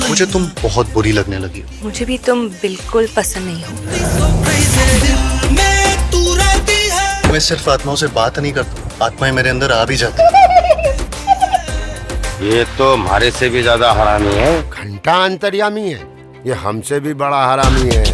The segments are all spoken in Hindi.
मुझे तुम बहुत बुरी लगने लगी हो। मुझे भी तुम बिल्कुल पसंद नहीं हो। मैं सिर्फ आत्माओं से बात नहीं करता, आत्माएं मेरे अंदर आ भी जाती। ये तो हमारे से भी ज्यादा हरामी है। घंटा अंतर्यामी है, ये हमसे भी बड़ा हरामी है।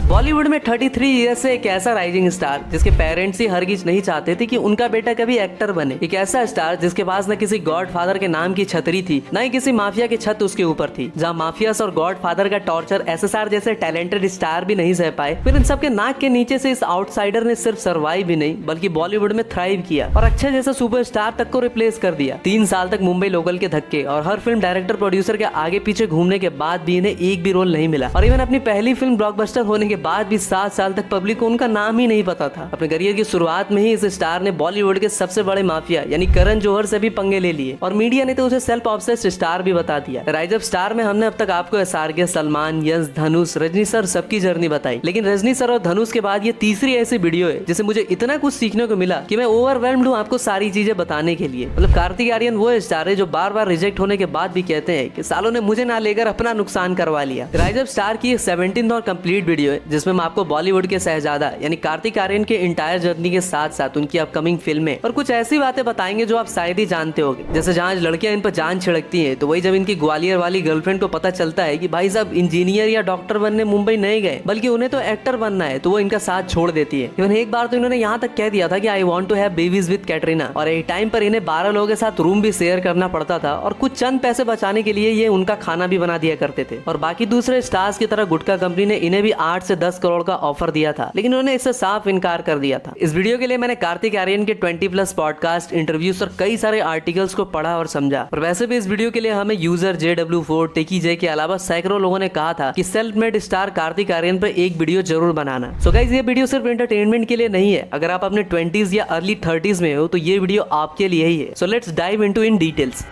बॉलीवुड में 33 ईयर्स से एक ऐसा राइजिंग स्टार जिसके पेरेंट्स ही हरगिज नहीं चाहते थे कि उनका बेटा कभी एक्टर बने। एक ऐसा स्टार जिसके पास न किसी गॉडफादर के नाम की छतरी थी, न ही किसी माफिया की छत उसके ऊपर थी। जहां माफियास और गॉडफादर का टॉर्चर एसएसआर जैसे टैलेंटेड स्टार भी नहीं सह पाए, फिर इन सबके नाक के नीचे से इस आउटसाइडर ने सिर्फ सर्वाइव भी नहीं बल्कि बॉलीवुड में थ्राइव किया और अक्षय जैसे सुपरस्टार तक को रिप्लेस कर दिया। 3 साल तक मुंबई लोकल के धक्के और हर फिल्म डायरेक्टर प्रोड्यूसर के आगे पीछे घूमने के बाद भी इन्हें एक भी रोल नहीं मिला और इवन अपनी पहली फिल्म ब्लॉकबस्टर होने के बाद भी 7 साल तक पब्लिक को उनका नाम ही नहीं पता था। अपने करियर की शुरुआत में ही इस स्टार ने बॉलीवुड के सबसे बड़े माफिया यानी करण जौहर से भी पंगे ले लिए और मीडिया ने तो उसे सेल्फ ऑब्सेस्ड स्टार भी बता दिया। राइज ऑफ स्टार में हमने अब तक आपको एसआरके, सलमान, यश, धनुष, रजनी सर सबकी जर्नी बताई, लेकिन रजनी सर और धनुष के बाद ये तीसरी ऐसी वीडियो है जिसे मुझे इतना कुछ सीखने को मिला कि मैं ओवरवेल्म्ड हूँ आपको सारी चीजें बताने के लिए। मतलब कार्तिक आर्यन वो स्टार है जो बार बार रिजेक्ट होने के बाद भी कहते हैं कि सालों ने मुझे ना लेकर अपना नुकसान करवा लिया। राइज ऑफ स्टार की 17th और कंप्लीट वीडियो है जिसमें मैं आपको बॉलीवुड के शहजादा यानी कार्तिक आर्यन के इंटायर जर्नी के साथ साथ उनकी अपकमिंग फिल्में और कुछ ऐसी बातें बताएंगे जो आप शायद ही जानते होंगे। जैसे जहाँ लड़कियां इन पर जान छिड़कती हैं, तो वही जब इनकी ग्वालियर वाली गर्लफ्रेंड को पता चलता है कि भाई साहब इंजीनियर या डॉक्टर बनने मुंबई नहीं गए बल्कि उन्हें तो एक्टर बनना है, तो वो इनका साथ छोड़ देती है। इवन एक बार तो इन्होंने यहाँ तक कह दिया था कि I want to have babies with Katrina और एक टाइम पर इन्हें 12 लोगों के साथ रूम भी शेयर करना पड़ता था और कुछ चंद पैसे बचाने के लिए ये उनका खाना भी बना दिया करते थे। और बाकी दूसरे स्टार्स की तरह गुटखा कंपनी ने इन्हें भी 8 से 10 करोड़ का ऑफर दिया था, लेकिन उन्होंने इससे साफ इनकार कर दिया था। इस वीडियो के लिए मैंने कार्तिक आर्यन के 20+ पॉडकास्ट, इंटरव्यूज और कई सारे आर्टिकल्स को पढ़ा और समझा। और वैसे भी इस वीडियो के लिए हमें यूजर JW4, टेकी जे के अलावा सैकड़ों लोगों ने कहा था कि self made star Kartik Aaryan पर एक वीडियो जरूर बनाना। सो गाइस, ये वीडियो सिर्फ एंटरटेनमेंट के लिए नहीं है। अगर आप अपने 20s या अर्ली 30s में हो तो ये वीडियो आपके लिए ही है। So let's dive into in details.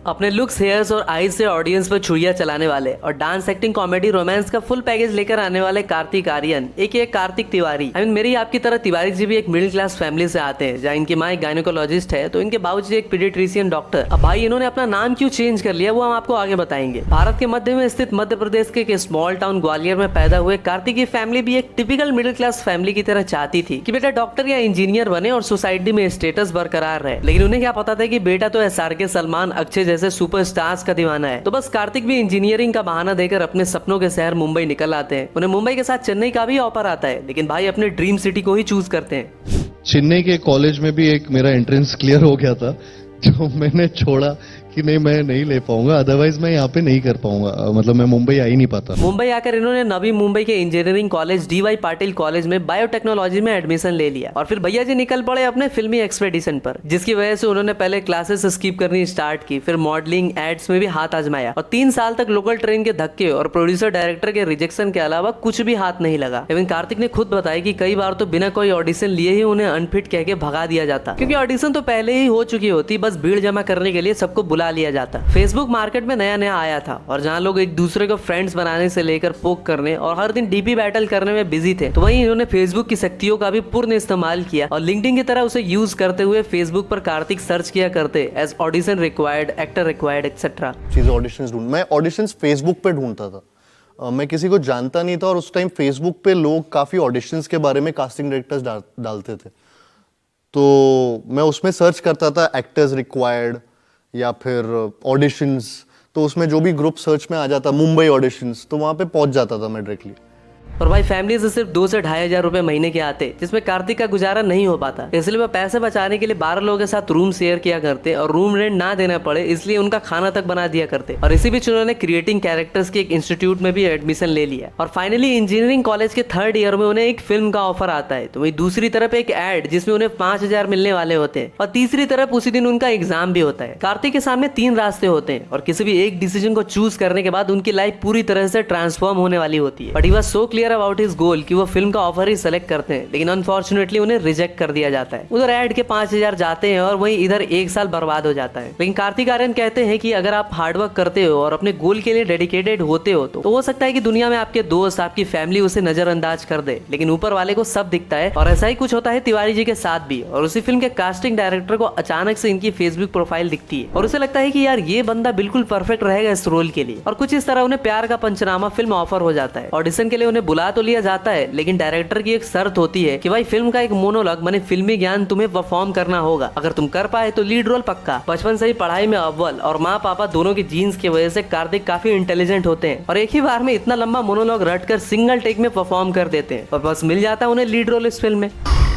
अपने लुक्स, हेयर्स और आईज से ऑडियंस पर छुरियां चलाने वाले और डांस, एक्टिंग, कॉमेडी, रोमांस का फुल पैकेज लेकर आने वाले कार्तिक आर्यन एक कार्तिक तिवारी। मेरी आपकी तरह तिवारी जी भी एक मिडिल क्लास फैमिली से आते हैं जहाँ इनकी माँ एक गायनेकोलॉजिस्ट है तो इनके बाबूजी एक पीडियाट्रिशियन डॉक्टर। अब भाई इन्होंने अपना नाम क्यों चेंज कर लिया वो हम आपको आगे बताएंगे। भारत के मध्य में स्थित मध्य प्रदेश के एक स्मॉल टाउन ग्वालियर में पैदा हुए कार्तिक की फैमिली भी एक टिपिकल मिडिल क्लास फैमिली की तरह चाहती थी कि बेटा डॉक्टर या इंजीनियर बने और सोसाइटी में स्टेटस बरकरार रहे, लेकिन उन्हें क्या पता था कि बेटा तो एसआरके, सलमान, अक्षय जैसे सुपरस्टार्स का दीवाना है। तो बस कार्तिक भी इंजीनियरिंग का बहाना देकर अपने सपनों के शहर मुंबई निकल आते हैं। उन्हें मुंबई के साथ चेन्नई का भी ऑफर आता है, लेकिन भाई अपने ड्रीम सिटी को ही चूज करते हैं। चेन्नई के कॉलेज में भी एक मेरा एंट्रेंस क्लियर हो गया था जो मैंने छोड़ा कि नहीं मैं नहीं ले पाऊंगा, अदरवाइज मैं यहाँ पे नहीं कर पाऊंगा, मतलब मैं मुंबई आ ही नहीं पाता। मुंबई आकर इन्होंने नवी मुंबई के engineering college DY Patil college में बायोटेक्नोलॉजी में एडमिशन ले लिया और फिर भैया जी निकल पड़े अपने फिल्मी एक्सपेडिशन पर, जिसकी वजह से उन्होंने पहले क्लासेस स्किप करनी स्टार्ट की, फिर मॉडलिंग, एड्स में भी हाथ आजमाया और 3 साल तक लोकल ट्रेन के धक्के और प्रोड्यूसर डायरेक्टर के रिजेक्शन के अलावा कुछ भी हाथ नहीं लगा। इवन कार्तिक ने खुद बताया कि कई बार तो बिना कोई ऑडिशन लिए ही उन्हें अनफिट कह के भगा दिया जाता, क्योंकि ऑडिशन तो पहले ही हो चुकी होती, बस भीड़ जमा करने के लिए सबको बुला लिया जाता। फेसबुक मार्केट में नया नया आया था और जहां लोग एक दूसरे को फ्रेंड्स बनाने से लेकर पोक करने और हर दिन DP बैटल करने में बिजी थे, तो वहीं इन्होंने फेसबुक की शक्तियों का भी पूर्ण इस्तेमाल किया और लिंक्डइन की तरह उसे यूज करते हुए फेसबुक पर कार्तिक सर्च किया करते age audition required, actor required etcetera. चीजें ऑडिशंस ढूंढ, मैं ऑडिशंस फेसबुक पे ढूंढता था। मैं किसी को जानता नहीं था और उस टाइम फेसबुक पे लोग काफी ऑडिशंस के बारे में कास्टिंग डायरेक्टर्स डालते थे, तो मैं उसमें सर्च करता था एक्टर्स रिक्वायर्ड या फिर ऑडिशंस, तो उसमें जो भी ग्रुप सर्च में आ जाता मुंबई ऑडिशंस, तो वहाँ पे पहुँच जाता था मैं डायरेक्टली। और भाई फैमिली से सिर्फ 2 से 2,500 रुपए महीने के आते, जिसमें कार्तिक का गुजारा नहीं हो पाता, इसलिए वो पैसे बचाने के लिए 12 लोगों के साथ रूम शेयर किया करते और रूम रेंट ना देना पड़े इसलिए उनका खाना तक बना दिया करते। और इसी बीच उन्होंने क्रिएटिंग कैरेक्टर्स के एक इंस्टीट्यूट में भी एडमिशन ले लिया और फाइनली इंजीनियरिंग कॉलेज के 3rd ईयर में उन्हें एक फिल्म का ऑफर आता है। तो वही दूसरी तरफ एक एड जिसमें उन्हें 5,000 मिलने वाले होते हैं और तीसरी तरफ उसी दिन उनका एग्जाम भी होता है। कार्तिक के सामने 3 रास्ते होते हैं और किसी भी एक डिसीजन को चूज करने के बाद उनकी लाइफ पूरी तरह से ट्रांसफॉर्म होने वाली होती है। But he was so clear about his goal कि वो फिल्म का ऑफर ही सेलेक्ट करते हैं, लेकिन अनफॉर्चुनेटली उन्हें रिजेक्ट कर दिया जाता है। उधर ऐड के 5000 जाते हैं और वहीं इधर 1 साल बर्बाद हो जाता है। लेकिन कार्तिक आर्यन कहते हैं कि अगर आप हार्डवर्क करते हो और अपने गोल के लिए डेडिकेटेड होते हो तो हो सकता है कि दुनिया में आपके दोस्त, आपकी फैमिली उसे नजरअंदाज कर दे, लेकिन ऊपर वाले को सब दिखता है। और ऐसा ही कुछ होता है तिवारी जी के साथ भी। और उसी फिल्म के कास्टिंग डायरेक्टर को अचानक से इनकी फेसबुक प्रोफाइल दिखती है और उसे लगता है कि यार ये बंदा बिल्कुल परफेक्ट रहेगा इस रोल के लिए। और कुछ इस तरह उन्हें प्यार का पंचनामा फिल्म ऑफर हो जाता है। ऑडिशन के लिए उन्हें बुला तो लिया जाता है, लेकिन डायरेक्टर की एक शर्त होती है कि भाई फिल्म का एक मोनोलॉग माने फिल्मी ज्ञान तुम्हें परफॉर्म करना होगा। अगर तुम कर पाए तो लीड रोल पक्का। बचपन से ही पढ़ाई में अव्वल और माँ पापा दोनों की जीन्स की वजह से कार्तिक काफी इंटेलिजेंट होते हैं और एक ही बार में इतना लंबा मोनोलॉग रट कर सिंगल टेक में परफॉर्म कर देते हैं और बस मिल जाता है उन्हें लीड रोल इस फिल्म में।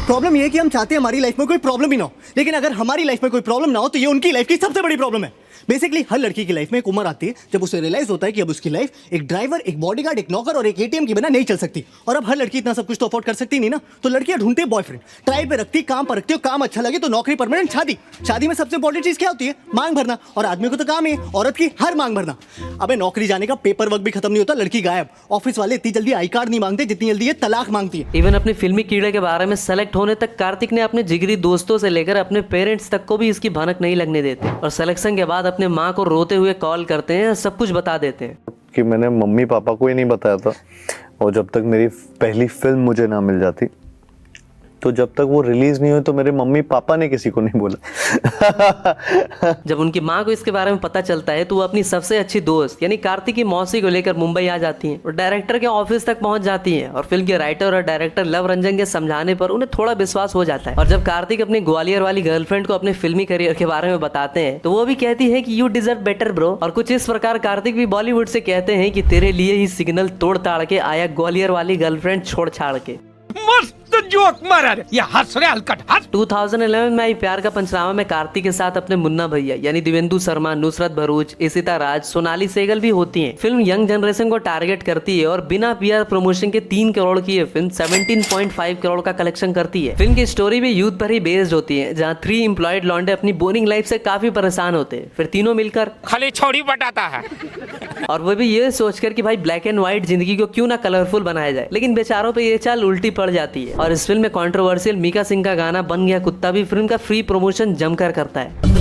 प्रॉब्लम ये है कि हम चाहते हैं हमारी लाइफ में कोई प्रॉब्लम ही ना हो, लेकिन अगर हमारी लाइफ में कोई प्रॉब्लम ना हो तो ये उनकी लाइफ की सबसे बड़ी प्रॉब्लम है। बेसिकली हर लड़की की लाइफ में एक उम्र आती है जब उसे रियलाइज होता है कि अब उसकी लाइफ एक ड्राइवर, एक बॉडीगार्ड, एक नौकर और एक एटीएम के बिना नहीं चल सकती। और अब हर लड़की इतना सब कुछ तो अफोर्ड कर सकती नहीं ना, तो लड़कियां ढूंढती है बॉयफ्रेंड, ट्राई पे रखती, काम पर रखती हो, काम अच्छा लगे तो नौकरी, परमानेंट, शादी। शादी में सबसे इंपॉर्टेंट चीज क्या होती है? मांग भरना। और आदमी को तो काम है औरत की हर मांग भरना। अबे नौकरी जाने का पेपर वर्क भी खत्म नहीं होता, लड़की गायब। ऑफिस वाले इतनी जल्दी आई कार्ड नहीं मांगते जितनी जल्दी ये तलाक मांगती है। इवन अपने फिल्मी कीड़े के बारे में सेलेक्ट होने तक कार्तिक ने अपने जिगरी दोस्तों से लेकर अपने पेरेंट्स तक को भी इसकी भनक नहीं लगने देते और सिलेक्शन के बाद अपने माँ को रोते हुए कॉल करते हैं, सब कुछ बता देते हैं। कि मैंने मम्मी पापा को ही नहीं बताया था और जब तक मेरी पहली फिल्म मुझे ना मिल जाती तो जब तक वो रिलीज नहीं हुई तो मेरे मम्मी पापा ने किसी को नहीं बोला। जब उनकी माँ को इसके बारे में पता चलता है तो वो अपनी सबसे अच्छी दोस्त यानी कार्तिक की मौसी को लेकर मुंबई आ जाती हैं और डायरेक्टर के ऑफिस तक पहुंच जाती हैं और फिल्म के राइटर और डायरेक्टर लव रंजन के समझाने पर उन्हें थोड़ा विश्वास हो जाता है। और जब कार्तिक अपनी ग्वालियर वाली गर्लफ्रेंड को अपने फिल्मी करियर के बारे में बताते हैं तो वो भी कहती है कि यू डिजर्व बेटर ब्रो। और कुछ इस प्रकार कार्तिक भी बॉलीवुड से कहते हैं कि तेरे लिए ही सिग्नल तोड़ ताड़ के आया ग्वालियर वाली गर्लफ्रेंड छोड़ छाड़ के। मस्त जोक मारा रे, ये हंस रहे हलकट हंस। 2011 में आई प्यार का पंचनामा में कार्तिक के साथ अपने मुन्ना भैया यानी दिवेंदु शर्मा, नुसरत भरूच, इशिता राज, सोनाली सहगल भी होती हैं। फिल्म यंग जनरेशन को टारगेट करती है और बिना पीआर प्रमोशन के 3 करोड़ की ये फिल्म 17.5 करोड़ का कलेक्शन करती है। फिल्म की स्टोरी भी यूथ पर ही बेस्ड होती है, जहाँ 3 एम्प्लॉयड लॉन्डे अपनी बोरिंग लाइफ से काफी परेशान होते हैं, फिर तीनों मिलकर खाली छोड़ी बटाता है और वो भी ये सोचकर कि भाई ब्लैक एंड व्हाइट जिंदगी को क्यों ना कलरफुल बनाया जाए, लेकिन बेचारों पे ये चाल उल्टी पड़ जाती है। और इस फिल्म में कंट्रोवर्शियल मीका सिंह का गाना बन गया कुत्ता भी फिल्म का फ्री प्रमोशन जमकर करता है।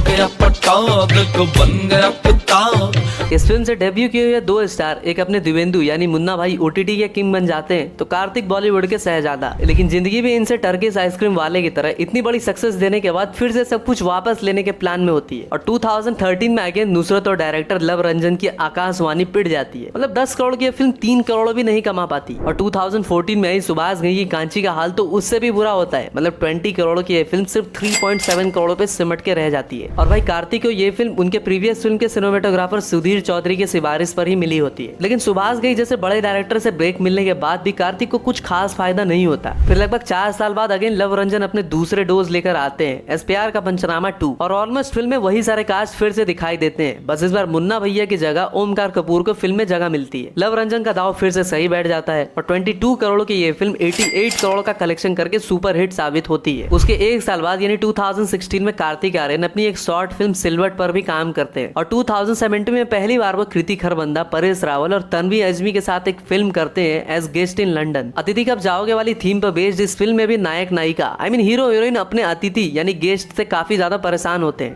इस फिल्म से डेब्यू किए हुए 2 स्टार, एक अपने दिवेंदु यानी मुन्ना भाई ओटीटी के किंग बन जाते हैं तो कार्तिक बॉलीवुड के शहजादा। लेकिन जिंदगी भी इनसे टर्किश आइसक्रीम वाले की तरह इतनी बड़ी सक्सेस देने के बाद फिर से सब कुछ वापस लेने के प्लान में होती है। और 2013 में अगेन नुसरत और डायरेक्टर लव रंजन की आकाशवाणी पिट जाती है। मतलब 10 करोड़ की फिल्म 3 करोड़ भी नहीं कमा पाती। और 2014 में आई सुभाष घई की कांची का हाल तो उससे भी बुरा होता है। मतलब 20 करोड़ की ये फिल्म सिर्फ 3.7 करोड़ पे सिमट के रह जाती है। और भाई कार्तिक को ये फिल्म उनके प्रीवियस फिल्म के सिनेमेटोग्राफर सुधीर चौधरी के सिफारिश पर ही मिली होती है। लेकिन सुभाष घई जैसे बड़े डायरेक्टर से ब्रेक मिलने के बाद भी कार्तिक को कुछ खास फायदा नहीं होता। फिर लगभग 4 साल बाद अगेन लव रंजन अपने दूसरे डोज लेकर आते हैं, एसपीआर का पंचनामा 2, और ऑलमोस्ट फिल्म में वही सारे कास्ट फिर से दिखाई देते हैं। बस इस बार मुन्ना भैया की जगह ओमकार कपूर को फिल्म में जगह मिलती है। लव रंजन का दाव फिर से सही बैठ जाता है और 22 करोड़ की ये फिल्म 88 करोड़ का कलेक्शन करके सुपर हिट साबित होती है। उसके 1 साल बाद यानी 2016 में कार्तिक आर्यन अपनी एक शॉर्ट फिल्म सिल्वर्ट पर भी काम करते हैं। और 2017 में पहली बार वो कृति खरबंदा, परेश रावल और तन्वी अजमी के साथ एक फिल्म करते हैं एज गेस्ट इन लंदन। अतिथि कब जाओगे वाली थीम पर बेस्ड इस फिल्म में भी नायक नायिका हीरो हीरोइन अपने अतिथि यानी गेस्ट से काफी ज्यादा परेशान होते हैं।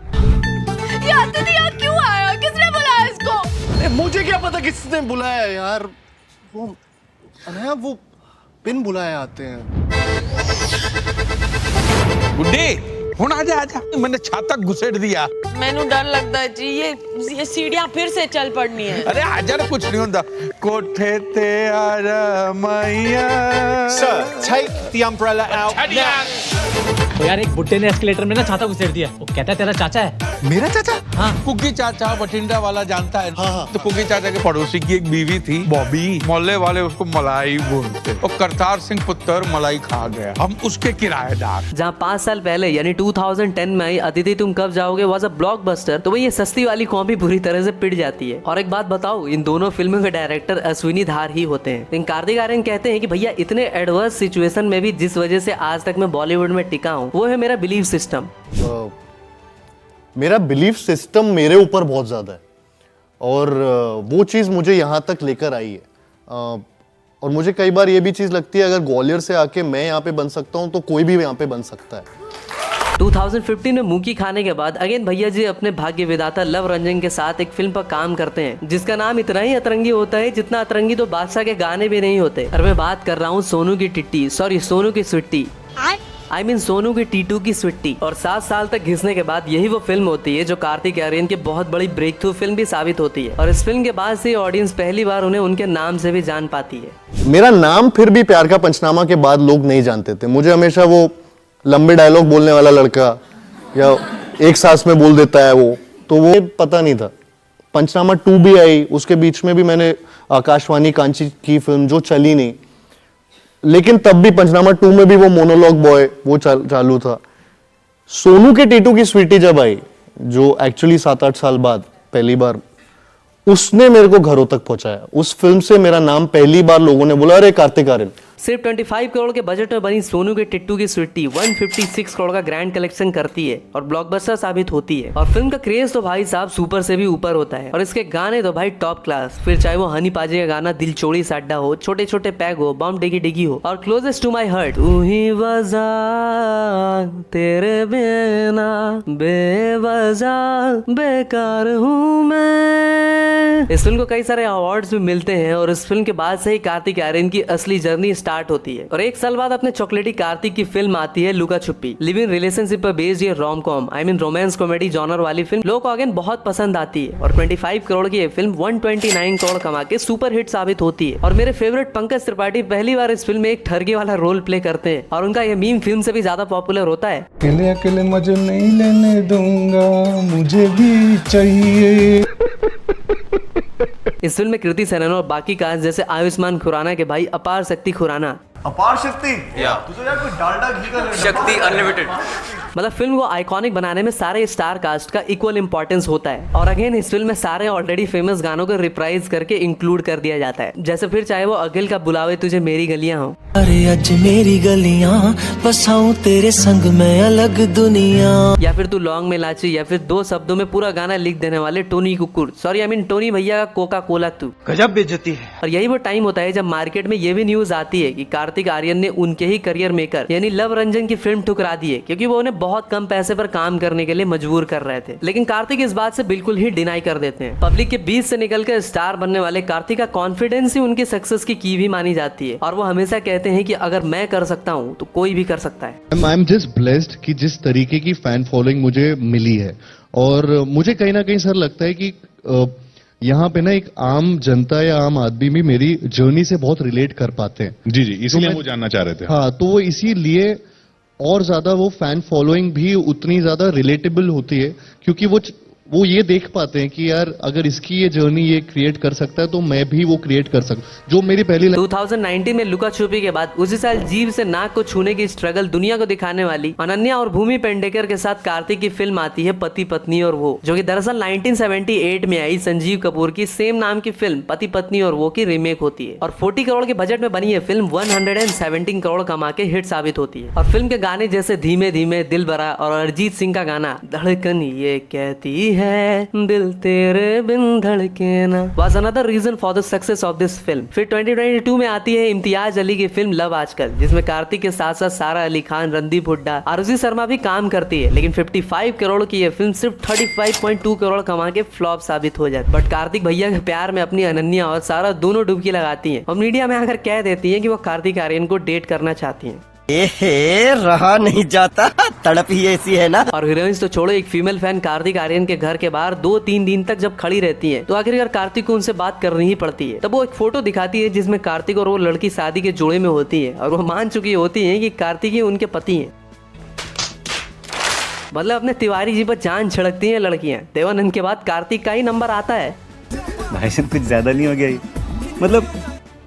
ये अतिथि यहाँ क्यों आया? किसने बुलाया इसको? मुझे क्या पता किसने बुलाया यार, वो अनया वो पिन बुलाए आते हैं। गुड्डे हुण आजा आजा, मैंने छाता घुसेड़ दिया। मैनू डर लगता है जी, ये सीढ़ियां फिर से चल पड़नी है। अरे आजा ना, कुछ नहीं होता। कोठे ते आरा मैया। Sir, take the umbrella out now. तो यार एक बुड्ढे ने एस्केलेटर में ना छाता घुसेड़ दिया। वो कहता है तेरा चाचा है। मेरा चाचा? हाँ। कुकी चाचा बठिंडा वाला जानता है। हाँ। तो कुकी चाचा के पड़ोसी की एक बीवी थी बॉबी, मोहल्ले वाले उसको मलाई बोलते और करतार सिंह पुत्र मलाई खा गया, हम उसके किराएदार। जहाँ 5 साल पहले यानी 2010 में आई अतिथि तुम कब जाओगे वाज अ ब्लॉकबस्टर, तो वही ये सस्ती वाली कॉपी पूरी तरह से पिट जाती है। और एक बात बताओ, इन दोनों फिल्मों के डायरेक्टर अश्विनी धार ही होते हैं। लेकिन कार्तिक आर्यन कहते हैं कि भैया इतने एडवर्स सिचुएशन में भी जिस वजह से आज तक मैं बॉलीवुड में टिका हूँ वो है मेरा बिलीफ सिस्टम। मेरा बिलीफ सिस्टम मेरे ऊपर बहुत ज़्यादा है और वो चीज़ मुझे यहाँ तक लेकर आई है। और मुझे कई बार ये भी चीज़ लगती है, अगर ग्वालियर से आके मैं यहाँ पे बन सकता हूँ तो कोई भी यहाँ पे बन सकता है। 2015 में मूकी खाने के बाद अगेन भैया जी अपने भाग्य विधाता लव रंजन के साथ एक फिल्म पर काम करते हैं जिसका नाम इतना ही अतरंगी होता है जितना अतरंगी तो बादशाह के गाने भी नहीं होते। और मैं बात कर रहा हूँ सोनू की टिट्टी, सॉरी सोनू की स्वीट्टी, आई मीन सोनू की टीटू की स्वीट्टी। और 7 साल तक घिसने के बाद यही वो फिल्म होती है जो कार्तिक आर्यन की बहुत बड़ी ब्रेक थ्रू फिल्म भी साबित होती है। और इस फिल्म के बाद से ऑडियंस पहली बार उन्हें उनके नाम से भी जान पाती है। मेरा नाम फिर भी प्यार का पंचनामा के बाद लोग नहीं जानते थे। मुझे हमेशा वो लंबे डायलॉग बोलने वाला लड़का या एक सांस में बोल देता है तो वो पता नहीं था। पंचनामा 2 भी आई, उसके बीच में भी मैंने आकाशवाणी कांची की फिल्म जो चली नहीं, लेकिन तब भी पंचनामा 2 में भी वो मोनोलॉग बॉय वो चालू था। सोनू के टीटू की स्वीटी जब आई, जो एक्चुअली 7-8 साल बाद पहली बार, उसने मेरे को घरों तक पहुंचाया। उस फिल्म से मेरा नाम पहली बार लोगों ने बोला, अरे कार्तिक आर्यन। सिर्फ 25 करोड़ के बजट में बनी सोनू के टिट्टू की स्वीट्टी 156 करोड़ का ग्रैंड कलेक्शन करती है और ब्लॉकबस्टर साबित होती है। और फिल्म का क्रेज तो भाई साहब सुपर से भी ऊपर होता है और इसके गाने तो भाई टॉप क्लास। फिर चाहे वो हनी पाजी का गाना दिल चोड़ी साड्डा हो, छोटे छोटे पैग हो, बम डिगी डिगी हो, और क्लोजेस्ट टू माई हार्ट तू ही वजह तेरे बिना बेवजह बेकार हूँ मैं। इस फिल्म को कई सारे अवार्ड्स भी मिलते हैं और इस फिल्म के बाद से ही कार्तिक आर्यन की असली जर्नी स्टार्ट होती है। और 1 साल बाद अपने चॉकलेटी कार्तिक की फिल्म आती है लुका छुपी। लिव इन रिलेशनशिप पर बेस्ड ये rom com, I mean romance comedy genre वाली फिल्म लोगों को अगेन बहुत पसंद आती है। और 25 करोड़ की ये फिल्म 129 करोड़ कमा के सुपर हिट साबित होती है। और मेरे फेवरेट पंकज त्रिपाठी पहली बार इस फिल्म में एक ठरगे वाला रोल प्ले करते हैं और उनका ये मीम फिल्म से भी ज्यादा पॉपुलर होता है। अकेले अकेले मजे नहीं लेने दूंगा, मुझे भी चाहिए। इस फिल्म में कृति सेनन और बाकी कास्ट जैसे आयुष्मान खुराना के भाई अपार शक्ति खुराना, अपार शक्ति तो यार कोई डालडा घी का शक्ति अनलिमिटेड, मतलब फिल्म को आइकॉनिक बनाने में सारे स्टार कास्ट का इक्वल इंपॉर्टेंस होता है। और अगेन इस फिल्म में सारे ऑलरेडी फेमस गानों को रिप्राइज करके इंक्लूड कर दिया जाता है। जैसे फिर चाहे वो अगिल का बुलावे तुझे मेरी गलियां हो, अरे आज मेरी गलियां बसाऊं तेरे संग में अलग दुनिया, या फिर तू लौंग में लाची, या फिर 2 शब्दों में पूरा गाना लिख देने वाले टोनी कुकुर, सॉरी आई मीन टोनी भैया का कोका कोला तू। गजब बेइज्जती है। और यही वो टाइम होता है जब मार्केट में ये भी न्यूज आती है कि कार्तिक आर्यन ने उनके ही करियर मेकर यानी लव रंजन की फिल्म ठुकरा दी है क्योंकि वो उन्हें बहुत कम पैसे पर काम करने के लिए मजबूर कर रहे थे। लेकिन कार्तिक इस बात से बिल्कुल ही डिनाई कर देते हैं। पब्लिक के बीच से निकलकर स्टार बनने वाले कार्तिक का कॉन्फिडेंस ही उनकी सक्सेस की भी मानी जाती है। और वो हमेशा कहते हैं कि अगर मैं कर सकता हूँ तो कोई भी कर सकता है। आई एम जस्ट ब्लेस्ड कि जिस तरीके की फैन फॉलोइंग मुझे मिली है, और मुझे कहीं ना कहीं सर लगता है कि यहाँ पे ना एक आम जनता या आम आदमी भी मेरी जर्नी से बहुत रिलेट कर पाते हैं। जी जी, इसीलिए हम वो जानना चाह रहे थे। हाँ, तो वो इसीलिए और ज्यादा वो फैन फॉलोइंग भी उतनी ज्यादा रिलेटेबल होती है क्योंकि वो ये देख पाते हैं कि यार अगर इसकी ये जर्नी ये क्रिएट कर सकता है तो मैं भी वो क्रिएट कर सकता हूँ। जो मेरी पहली 2019 में लुका छुपी के बाद उसी साल जीभ से नाक को छूने की स्ट्रगल दुनिया को दिखाने वाली अनन्या और भूमि पेडनेकर के साथ कार्तिक की फिल्म आती है पति पत्नी और वो, जो कि दरअसल 1978 में आई संजीव कपूर की सेम नाम की फिल्म पति पत्नी और वो की रीमेक होती है। और 40 करोड़ के बजट में बनी है फिल्म 117 करोड़ कमा के हिट साबित होती है। और फिल्म के गाने जैसे धीमे धीमे, दिल भरा और अरिजीत सिंह का गाना धड़कन ये कहती है दिल तेरे बिन धड़के ना was another reason for the success of this film। फिर 2022 में आती है इम्तियाज अली की फिल्म लव आजकल, जिसमें कार्तिक के साथ साथ सारा अली खान, रणदीप हुड्डा, आरुषि शर्मा भी काम करती है। लेकिन 55 करोड़ की ये फिल्म सिर्फ 35.2 करोड़ कमा के फ्लॉप साबित हो जाती है। बट कार्तिक भैया के प्यार में अपनी अनन्या और सारा दोनों डुबकी लगाती हैं और मीडिया में आकर कह देती हैं कि वो कार्तिक आर्यन को डेट करना चाहती हैं। रहा नहीं जाता, तड़प ही ऐसी है ना। और हीरोइंस तो छोड़ो, एक फीमेल फैन कार्तिक आर्यन के घर के बाहर 2-3 दिन तक जब खड़ी रहती है तो आखिरकार कार्तिक को उनसे बात करनी ही पड़ती है। तब वो एक फोटो दिखाती है जिसमें कार्तिक और वो लड़की शादी के जोड़े में होती है और वो मान चुकी होती है कि कार्तिक ही उनके पति हैं। मतलब अपने तिवारी जी पर जान छिड़कती हैं लड़कियां। देवानंद के बाद कार्तिक का ही नंबर आता है। भाई साहब कुछ ज्यादा नहीं हो गया, मतलब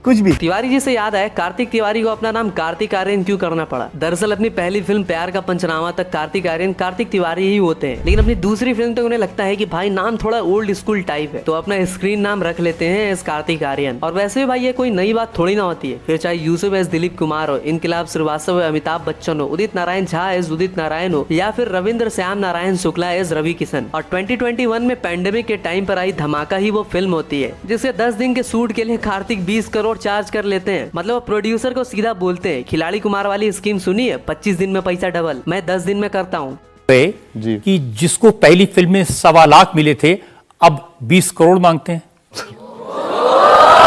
कुछ भी। तिवारी जी से याद है कार्तिक तिवारी को अपना नाम कार्तिक आर्यन क्यों करना पड़ा। दरअसल अपनी पहली फिल्म प्यार का पंचनामा तक कार्तिक आर्यन कार्तिक तिवारी ही होते हैं, लेकिन अपनी दूसरी फिल्म तक उन्हें लगता है कि भाई नाम थोड़ा ओल्ड स्कूल टाइप है तो अपना स्क्रीन नाम रख लेते हैं एस कार्तिक आर्यन। और वैसे भी भाई ये कोई नई बात थोड़ी ना होती है। फिर चाहे यूसुफ एस दिलीप कुमार हो, इनकलाब श्रीवास्तव अमिताभ बच्चन हो, उदित नारायण झा एस उदित नारायण हो, या फिर रविंद्र श्याम नारायण शुक्ला एस रवि किशन। और 2021 में पैंडेमिक के टाइम पर आई धमाका ही वो फिल्म होती है जिससे 10 दिन के शूट के लिए कार्तिक 20 करोड़ करोड़ चार्ज कर लेते हैं। मतलब प्रोड्यूसर को सीधा बोलते हैं, खिलाड़ी कुमार वाली स्कीम सुनी है, 25 दिन में पैसा डबल, मैं 10 दिन में करता हूँ। जी कि जिसको पहली फिल्म में 1.25 लाख मिले थे अब 20 करोड़ मांगते हैं।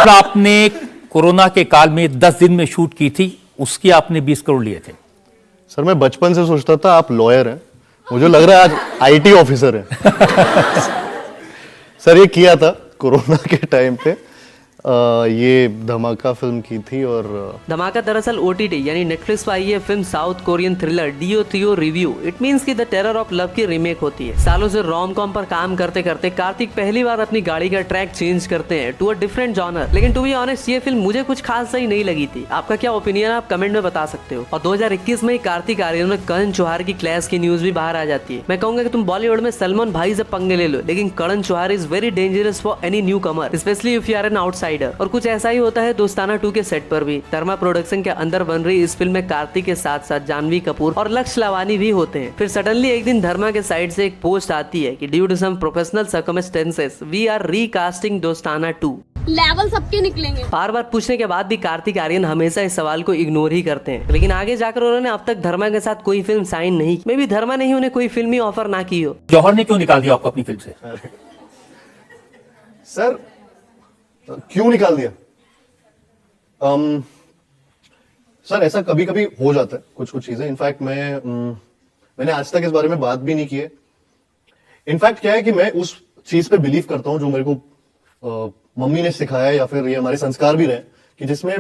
आपने कोरोना के काल में 10 दिन में शूट की थी, उसकी आपने 20 करोड़ लिए थे। सर मैं बचपन से सोचता था आप लॉयर हैं, मुझे लग रहा है आज आईटी ऑफिसर हैं। सर ये किया था कोरोना के टाइम पे, ये धमाका फिल्म की थी। और धमाका दरअसल ओटीटी यानी नेटफ्लिक्स पर आई है फिल्म साउथ कोरियन थ्रिलर डीओ थियो रिव्यू। इट मींस कि द टेरर ऑफ लव की रीमेक होती है। सालों से रोम कॉम पर काम करते करते कार्तिक पहली बार अपनी गाड़ी का ट्रैक चेंज करते हैं टू अ डिफरेंट जॉनर। लेकिन टू बी ऑनेस्ट ये फिल्म मुझे कुछ खास सही नहीं लगी थी। आपका क्या ओपिनियन आप कमेंट में बता सकते हो। और 2021 में कार्तिक आर्यन में करण जौहर की क्लैश की न्यूज भी बाहर आ जाती है। मैं कहूंगा कि तुम बॉलीवुड में सलमान भाई से पंगे ले लो, लेकिन Karan Johar is very dangerous for any newcomer, specially if you are an outsider. और कुछ ऐसा ही होता है दोस्ताना 2 के सेट पर भी। धर्मा प्रोडक्शन के अंदर बन रही इस फिल्म में कार्तिक के साथ साथ जानवी कपूर और लक्ष्य लवानी भी होते हैं। फिर सडनली एक दिन धर्मा के साइड से एक पोस्ट आती है कि due to some professional circumstances we are recasting Dostana 2। Level सबके निकलेंगे। बार बार पूछने के बाद भी कार्तिक आर्यन हमेशा इस सवाल को इग्नोर ही करते हैं। लेकिन आगे जाकर उन्होंने अब तक धर्मा के साथ कोई फिल्म साइन नहीं, मे भी धर्मा ने ही उन्हें कोई फिल्म ही ऑफर ना की हो। जौहर ने क्यों निकाल दिया आपको अपनी फिल्म से? सर क्यों निकाल दिया? सर ऐसा कभी कभी हो जाता है कुछ चीजें। इनफैक्ट मैंने आज तक इस बारे में बात भी नहीं की है। इनफैक्ट क्या है कि मैं उस चीज पे बिलीव करता हूं जो मेरे को मम्मी ने सिखाया, या फिर ये हमारे संस्कार भी रहे कि जिसमें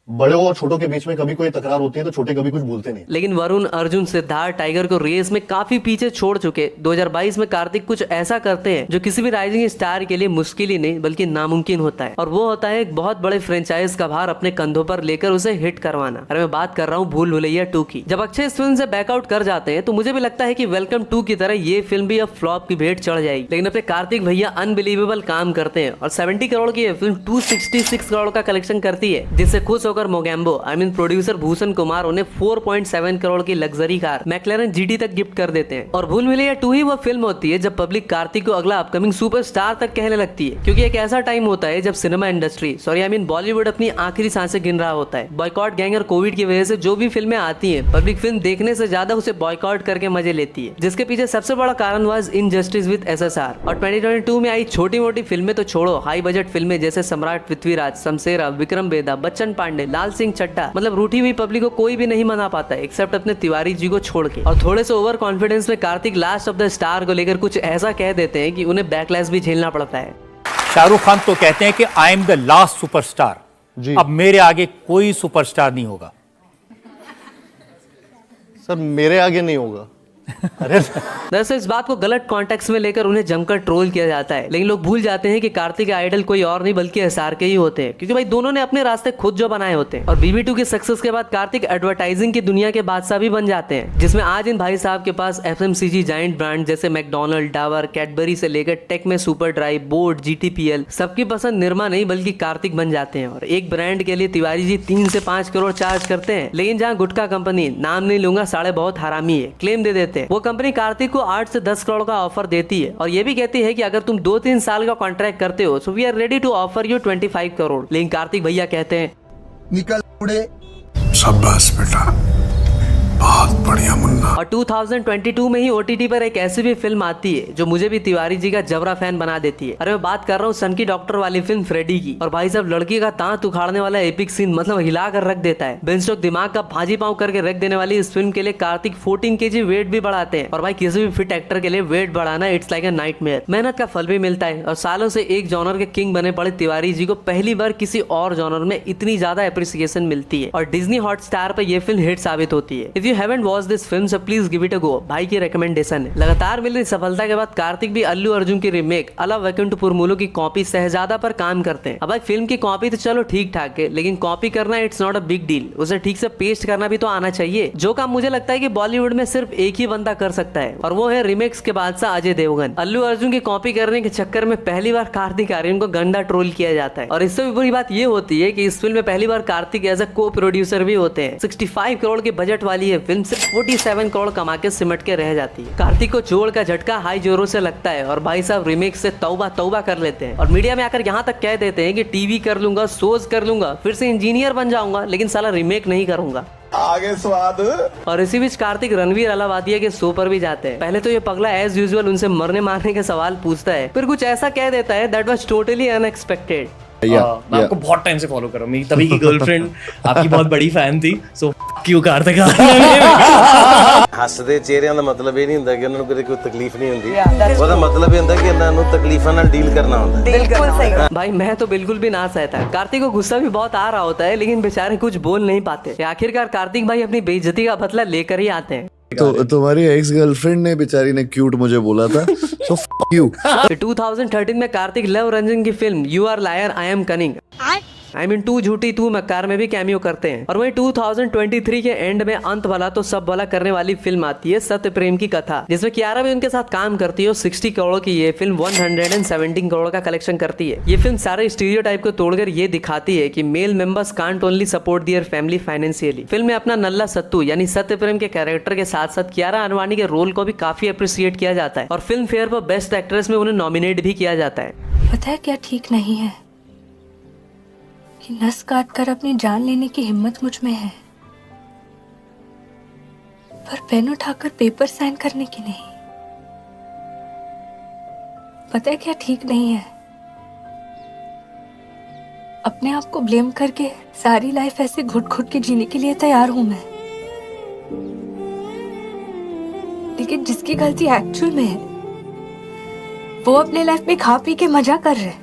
बड़े और छोटों के बीच में कभी कोई तकरार होती है तो छोटे कभी कुछ बोलते नहीं। लेकिन वरुण, अर्जुन, सिद्धार्थ टाइगर को रेस में काफी पीछे छोड़ चुके 2022 में कार्तिक कुछ ऐसा करते हैं जो किसी भी राइजिंग स्टार के लिए मुश्किल ही नहीं बल्कि नामुमकिन होता है। और वो होता है एक बहुत बड़े फ्रेंचाइज का भार अपने कंधों पर लेकर उसे हिट करवाना। अरे मैं बात कर रहा हूँ भूल भुलैया 2 की। जब अक्षय इस फिल्म से बैकआउट कर जाते हैं तो मुझे भी लगता है कि वेलकम 2 की तरह ये फिल्म भी अब फ्लॉप की भेंट चढ़ जाएगी। लेकिन अपने कार्तिक भैया अनबिलीवेबल काम करते हैं और 70 करोड़ की ये फिल्म 266 करोड़ का कलेक्शन करती है, जिससे खुश होकर मोगैम्बो प्रोड्यूसर भूषण कुमार उन्हें 4.7 करोड़ की लग्जरी कार मैक्लेरन जीटी तक गिफ्ट कर देते हैं। और भूल भुलैया 2 ही वो फिल्म होती है जब पब्लिक कार्तिक को अगला अपकमिंग सुपरस्टार तक कहने लगती है, क्योंकि एक ऐसा टाइम होता है जब सिनेमा इंडस्ट्री बॉलीवुड अपनी आखिरी सांसें गिन रहा होता है। बॉयकॉट गैंग और कोविड की वजह से जो भी फिल्में आती हैं, पब्लिक फिल्म देखने से ज्यादा उसे बॉयकॉट करके मजे लेती है, जिसके पीछे सबसे बड़ा कारण वाज इनजस्टिस विद SSR। और 2022 में आई छोटी मोटी फिल्में तो छोड़ो, हाई बजट फिल्में जैसे सम्राट पृथ्वीराज, शमशेरा, विक्रम बेदा, बच्चन पांडे, लाल सिंह चड्ढा, मतलब रूठी हुई पब्लिक को कोई भी नहीं मना पाता एक्सेप्ट अपने तिवारी जी को छोड़ के। और थोड़े से ओवर कॉन्फिडेंस में Kartik last of the star को लेकर कुछ ऐसा कह देते हैं कि उन्हें बैकलैश भी झेलना पड़ता है। शाहरुख खान तो कहते हैं कि I am the last superstar, अब मेरे आगे कोई सुपरस्टार नहीं होगा। सर मेरे आगे नहीं होगा। अरे दरअसल इस बात को गलत कॉन्टेक्स्ट में लेकर उन्हें जमकर ट्रोल किया जाता है, लेकिन लोग भूल जाते हैं कि कार्तिक के आइडल कोई और नहीं बल्कि SRK ही होते हैं, क्योंकि भाई दोनों ने अपने रास्ते खुद जो बनाए होते हैं। और BB2 की सक्सेस के बाद कार्तिक एडवर्टाइजिंग की दुनिया के बादशाह भी बन जाते हैं, जिसमें आज इन भाई साहब के पास FMCG जायंट ब्रांड जैसे मैकडोनल्ड, डाबर, कैडबरी से लेकर टेक में सुपर ड्राई, बोट, GTPL सबकी पसंद निर्मा नहीं बल्कि कार्तिक बन जाते हैं। और एक ब्रांड के लिए तिवारी जी 3 से 5 करोड़ चार्ज करते हैं, लेकिन जहाँ गुटखा कंपनी, नाम नहीं लूंगा, साले बहुत हरामी है, क्लेम दे देते हैं, वो कंपनी कार्तिक को 8 से 10 करोड़ का ऑफर देती है और ये भी कहती है कि अगर तुम 2-3 साल का कॉन्ट्रैक्ट करते हो so we are ready to offer you 25 crore. लेकिन कार्तिक भैया कहते हैं निकल उड़े। शाबाश बेटा, बहुत बढ़िया मुन्ना। और 2022 में ही OTT पर एक ऐसी भी फिल्म आती है जो मुझे भी तिवारी जी का जबरा फैन बना देती है। अरे मैं बात कर रहा हूँ सन की डॉक्टर वाली फिल्म फ्रेडी की। और भाई साहब लड़की का दांत उखाड़ने वाला एपिक सीन मतलब हिला कर रख देता है। बेंस्टॉक दिमाग का भाजी पाव करके रख देने वाली इस फिल्म के लिए कार्तिक 14 kg वेट भी बढ़ाते हैं। और भाई किसी भी फिट एक्टर के लिए वेट बढ़ाना इट्स लाइक अ नाइटमेयर। मेहनत का फल भी मिलता है और सालों से एक जॉनर के किंग बने पड़े तिवारी जी को पहली बार किसी और जॉनर में इतनी ज्यादा एप्रिसिएशन मिलती है और डिज्नी हॉटस्टार पर यह फिल्म हिट साबित होती है। If you haven't watch this film so please give it a go. भाई की रिकमेंडेशन है। लगातार मिल रही सफलता के बाद कार्तिक भी अल्लू अर्जुन की रीमेक अला वैकुंठपुर मूलो की कॉपी शहजादा पर काम करते हैं। अब भाई फिल्म की कॉपी तो चलो ठीक ठाक है, लेकिन कॉपी करना it's not a big deal, उसे ठीक से पेस्ट करना भी तो आना चाहिए, जो काम मुझे लगता है कि बॉलीवुड में सिर्फ एक ही बंदा कर सकता है और वो है रीमेक्स के बादशाह अजय देवगन। अल्लू अर्जुन की कॉपी करने के चक्कर में पहली बार कार्तिक आर्यन को गंदा ट्रोल किया जाता है। और इससे भी बुरी बात ये होती है कि इस फिल्म में पहली बार कार्तिक एज अ को प्रोड्यूसर भी होते हैं। 65 करोड़ के बजट वाली ये फिल्म फिल्म सिर्फ 47 करोड़ कमा के सिमट के रह जाती है। कार्तिक को जोड़ का झटका हाई जोरों से लगता है और भाई साहब रीमेक से तौबा तौबा कर लेते हैं और मीडिया में आकर यहाँ तक कह देते हैं कि टीवी कर लूंगा, शोज कर लूंगा, फिर से इंजीनियर बन जाऊंगा, लेकिन साला रीमेक नहीं करूंगा। आगे स्वाद। और इसी बीच कार्तिक रणवीर अलाहाबादिया के शो पर भी जाते हैं। पहले तो ये पगला एज यूजुअल उनसे मरने मारने के सवाल पूछता है, फिर कुछ ऐसा कह देता है दैट वाज टोटली अनएक्सपेक्टेड। मैं आपको बहुत टाइम से फॉलो कर रहा हूँ, मेरी तभी की गर्लफ्रेंड आपकी बहुत बड़ी फैन थी, सो क्यों कार्तिक। ਹੱਸਦੇ ਚਿਹਰਿਆਂ ਦਾ ਮਤਲਬ ਇਹ ਨਹੀਂ ਹੁੰਦਾ ਕਿ ਉਹਨਾਂ ਨੂੰ ਕਦੇ ਕੋਈ ਤਕਲੀਫ ਨਹੀਂ ਹੁੰਦੀ ਉਹਦਾ ਮਤਲਬ ਇਹ ਹੁੰਦਾ ਕਿ ਇਹਨਾਂ ਨੂੰ ਤਕਲੀਫਾਂ ਨਾਲ ਡੀਲ करना ਹੁੰਦਾ है। बिल्कुल सही। भाई मैं तो बिल्कुल भी ना सहता। कार्तिक को गुस्सा भी बहुत आ रहा होता है, लेकिन बेचारे कुछ बोल नहीं पाते। आखिरकार कार्तिक भाई अपनी बेइज्जती का बदला लेकर ही आते हैं। तो तुम्हारी एक्स गर्लफ्रेंड ने बेचारी ने क्यूट मुझे बोला था, सो f you। 2013 में कार्तिक लव रंजन की film you are liar I am cunning I mean टू झूठी तू मक्कार में भी कैमियो करते हैं। और वहीं 2023 के एंड में अंत भला तो सब भला करने वाली फिल्म आती है सत्य प्रेम की कथा, जिसमें कियारा भी उनके साथ काम करती है। और 60 करोड़ की ये फिल्म 117 करोड़ का कलेक्शन करती है। ये फिल्म सारे स्टीरियोटाइप को तोड़कर ये दिखाती है कि male members can't only support their family financially. Film में अपना नल्ला सत्तू यानी सत्य प्रेम के कैरेक्टर के साथ साथ कियारा अडवाणी के रोल को भी काफी अप्रिशिएट किया जाता है और फिल्म फेयर पर बेस्ट एक्ट्रेस में उन्हें नॉमिनेट भी किया जाता है। पता है क्या ठीक नहीं है कि नस काट कर अपनी जान लेने की हिम्मत मुझ में है, पर पेन उठाकर पेपर साइन करने की नहीं। पता है क्या ठीक नहीं है, अपने आप को ब्लेम करके सारी लाइफ ऐसे घुट घुट के जीने के लिए तैयार हूं मैं, लेकिन जिसकी गलती एक्चुअल में है वो अपने लाइफ में खा पी के मजा कर रहे।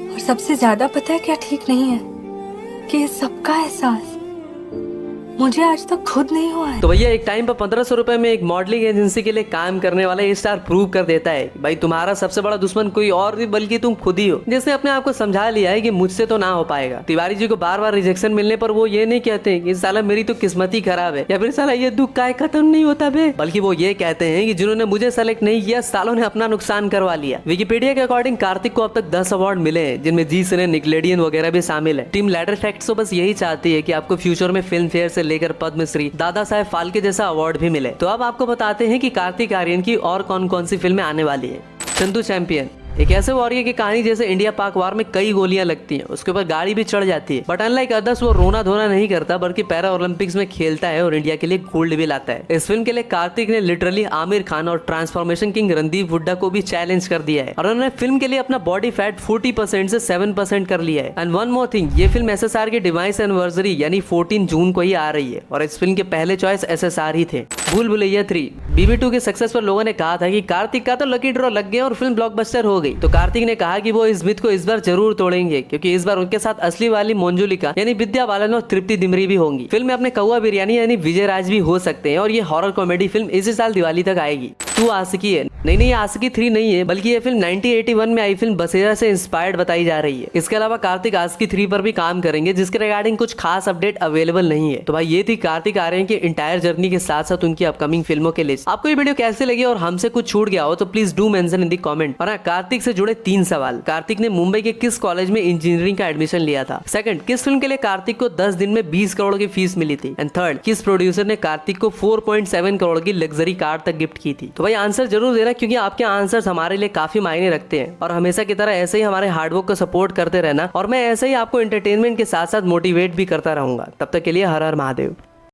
और सबसे ज्यादा पता है क्या ठीक नहीं है कि इस सबका एहसास मुझे आज तक खुद नहीं हुआ है। तो भैया एक टाइम पर 1500 रुपए में एक मॉडलिंग एजेंसी के लिए काम करने वाला ये स्टार प्रूव कर देता है कि भाई तुम्हारा सबसे बड़ा दुश्मन कोई और नहीं बल्कि तुम खुद ही हो, जिसने अपने आप को समझा लिया है कि मुझसे तो ना हो पाएगा। तिवारी जी को बार बार रिजेक्शन मिलने पर वो ये नहीं कहते कि साला मेरी तो किस्मत ही खराब है या फिर साला ये दुख का खत्म नहीं होता बे, बल्कि वो ये कहते हैं कि जिन्होंने मुझे सेलेक्ट नहीं किया सालों ने अपना नुकसान करवा लिया। विकिपीडिया के अकॉर्डिंग कार्तिक को अब तक 10 अवार्ड मिले हैं, जिनमें जी सिने, निकलेडियन वगैरह भी शामिल है। टीम लैडर फैक्ट्स तो बस यही चाहती है कि आपको फ्यूचर में फिल्म फेयर से लेकर पद्मश्री, दादा साहेब फाल्के जैसा अवार्ड भी मिले। तो अब आपको बताते हैं कि कार्तिक आर्यन की और कौन कौन सी फिल्में आने वाली है। चंदू चैंपियन एक ऐसे वॉरियर की कहानी जैसे इंडिया पाक वार में कई गोलियां लगती हैं, उसके ऊपर गाड़ी भी चढ़ जाती है, बट अनलाइक अदर्स वो रोना धोना नहीं करता बल्कि पैरा ओलंपिक्स में खेलता है और इंडिया के लिए गोल्ड भी लाता है। इस फिल्म के लिए कार्तिक ने लिटरली आमिर खान और ट्रांसफॉर्मेशन किंग रणदीप हुड्डा को भी चैलेंज कर दिया है और उन्होंने फिल्म के लिए अपना बॉडी फैट 40% से 7% कर लिया है। एंड वन मोर थिंग, ये फिल्म SSR की डिवाइस एनिवर्सरी यानी 14 जून को ही आ रही है और इस फिल्म के पहले चॉइस SSR ही थे। भूल भुलैया 3 BB2 के सक्सेस पर लोगों ने कहा था कि कार्तिक का तो लकी ड्रॉ लग गया और फिल्म ब्लॉकबस्टर हो गई। तो कार्तिक ने कहा कि वो इस मिथ को इस बार जरूर तोड़ेंगे क्योंकि इस बार उनके साथ असली वाली मंजुलिका यानी विद्या बालन और तृप्ति दिमरी भी होंगी। फिल्म में अपने कौआ बिरयानी यानी विजय राज भी हो सकते हैं और ये हॉरर कॉमेडी फिल्म इसी साल दिवाली तक आएगी। तू आशिकी है नहीं, आशिकी 3 नहीं है बल्कि ये फिल्म 1981 में आई फिल्म बसेरा से इंस्पायर्ड बताई जा रही है। इसके अलावा कार्तिक आशिकी 3 पर भी काम करेंगे जिसके रिगार्डिंग कुछ खास अपडेट अवेलेबल नहीं है। तो भाई ये थी कार्तिक आर्यन की इंटायर जर्नी के साथ साथ उनकी अपकमिंग फिल्मों के लिस्ट। आपको ये वीडियो कैसे लगी और हमसे कुछ छूट गया हो तो please do mention in the comment. और कार्तिक से जुड़े 3 सवाल। कार्तिक ने मुंबई के किस कॉलेज में इंजीनियरिंग का एडमिशन लिया था? सेकंड, किस फिल्म के लिए कार्तिक को 10 दिन में 20 करोड़ की फीस मिली थी? एंड थर्ड, किस प्रोड्यूसर ने कार्तिक को 4.7 करोड़ की लग्जरी कार तक गिफ्ट की थी? तो भाई आंसर जरूर देना क्योंकि आपके आंसर्स हमारे लिए काफी मायने रखते हैं और हमेशा की तरह ऐसे ही हमारे हार्डवर्क को सपोर्ट करते रहना और मैं ऐसे ही आपको एंटरटेनमेंट के साथ साथ मोटिवेट भी करता रहूंगा। तब तक के लिए हर हर महादेव।